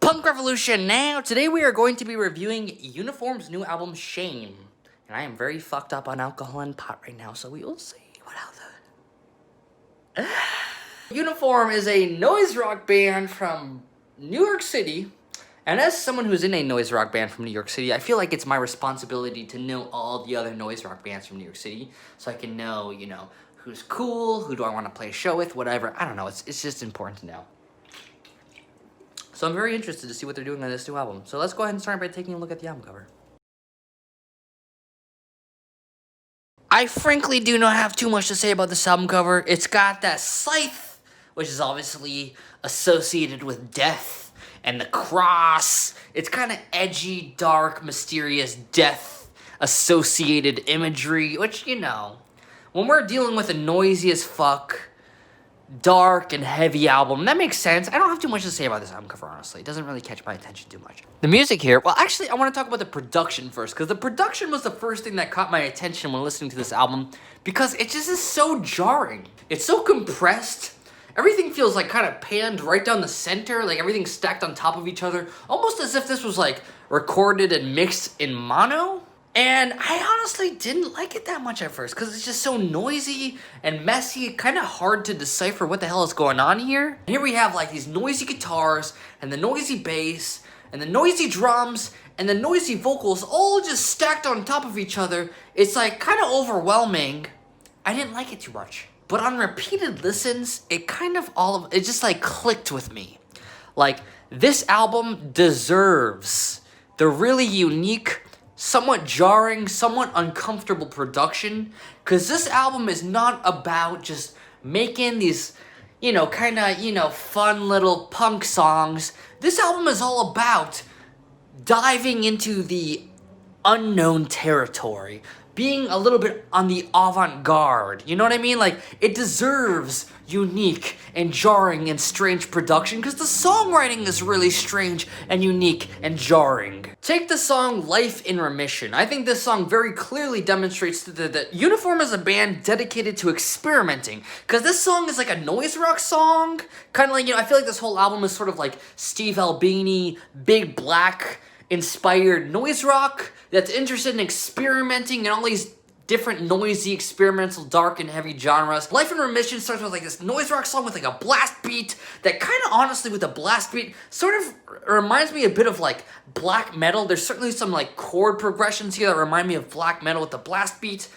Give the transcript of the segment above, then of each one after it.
Punk Revolution now! Today we are going to be reviewing Uniform's new album, Shame. And I am very fucked up on alcohol and pot right now, so we will see what else. Uniform is a noise rock band from New York City. And as someone who's in a noise rock band from New York City, I feel like it's my responsibility to know all the other noise rock bands from New York City. So I can know, who's cool, who do I want to play a show with, whatever. I don't know, it's just important to know. So I'm very interested to see what they're doing on this new album. So let's go ahead and start by taking a look at the album cover. I frankly do not have too much to say about this album cover. It's got that scythe, which is obviously associated with death, and the cross. It's kind of edgy, dark, mysterious, death-associated imagery, which, when we're dealing with a noisy as fuck, dark and heavy album, that makes sense. I don't have too much to say about this album cover, honestly. It doesn't really catch my attention too much. The music here, well, actually, I want to talk about the production first, because the production was the first thing that caught my attention when listening to this album, because it just is so jarring. It's so compressed. Everything feels like kind of panned right down the center, like everything's stacked on top of each other, almost as if this was like recorded and mixed in mono. And I honestly didn't like it that much at first because it's just so noisy and messy, kind of hard to decipher what the hell is going on here. Here we have like these noisy guitars and the noisy bass and the noisy drums and the noisy vocals all just stacked on top of each other. It's like kind of overwhelming. I didn't like it too much. But on repeated listens, it just like clicked with me. Like, this album deserves the really unique, somewhat jarring, somewhat uncomfortable production, because this album is not about just making these, fun little punk songs. This album is all about diving into the unknown territory, being a little bit on the avant-garde, you know what I mean? Like, it deserves unique and jarring and strange production because the songwriting is really strange and unique and jarring. Take the song Life in Remission. I think this song very clearly demonstrates that Uniform is a band dedicated to experimenting, because this song is like a noise rock song, kind of like, I feel like this whole album is sort of like Steve Albini, Big Black inspired noise rock that's interested in experimenting in all these different noisy, experimental, dark, and heavy genres. Life in Remission starts with like this noise rock song with like a blast beat that kind of honestly with the blast beat sort of reminds me a bit of like black metal. There's certainly some like chord progressions here that remind me of black metal with the blast beat.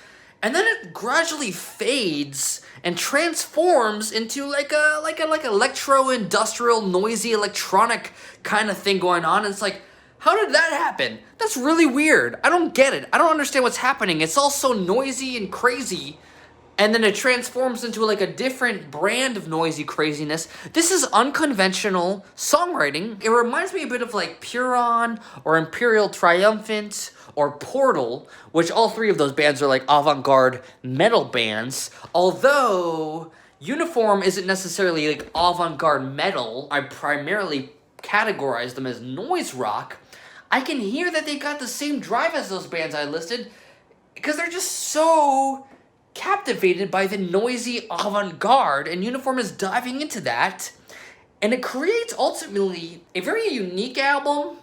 And then it gradually fades and transforms into like a electro industrial noisy electronic kind of thing going on. And it's like, how did that happen? That's really weird. I don't get it. I don't understand what's happening. It's all so noisy and crazy, and then it transforms into like a different brand of noisy craziness. This is unconventional songwriting. It reminds me a bit of like Puron or Imperial Triumphant or Portal, which all three of those bands are like avant-garde metal bands. Although Uniform isn't necessarily like avant-garde metal. I primarily categorize them as noise rock. I can hear that they got the same drive as those bands I listed because they're just so captivated by the noisy avant-garde, and Uniform is diving into that, and it creates ultimately a very unique album.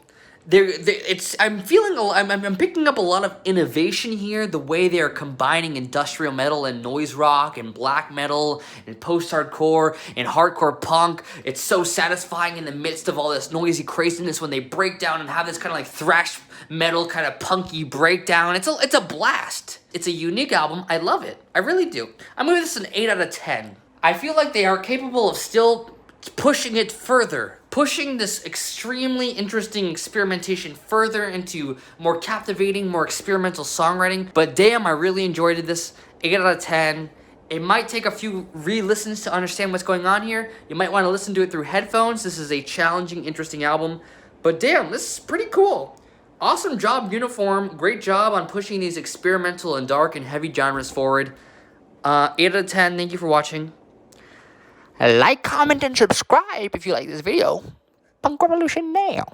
I'm picking up a lot of innovation here, the way they are combining industrial metal and noise rock and black metal and post-hardcore and hardcore punk. It's so satisfying in the midst of all this noisy craziness when they break down and have this kind of like thrash metal kind of punky breakdown. It's a blast. It's a unique album. I love it. I really do. I'm gonna give this an 8 out of 10. I feel like they are capable of still pushing it further, pushing this extremely interesting experimentation further into more captivating, more experimental songwriting. But damn, I really enjoyed this. 8 out of 10. It might take a few re-listens to understand what's going on here. You might want to listen to it through headphones. This is a challenging, interesting album. But damn, this is pretty cool. Awesome job, Uniform. Great job on pushing these experimental and dark and heavy genres forward. 8 out of 10. Thank you for watching. Like, comment, and subscribe if you like this video. Punk Revolution now.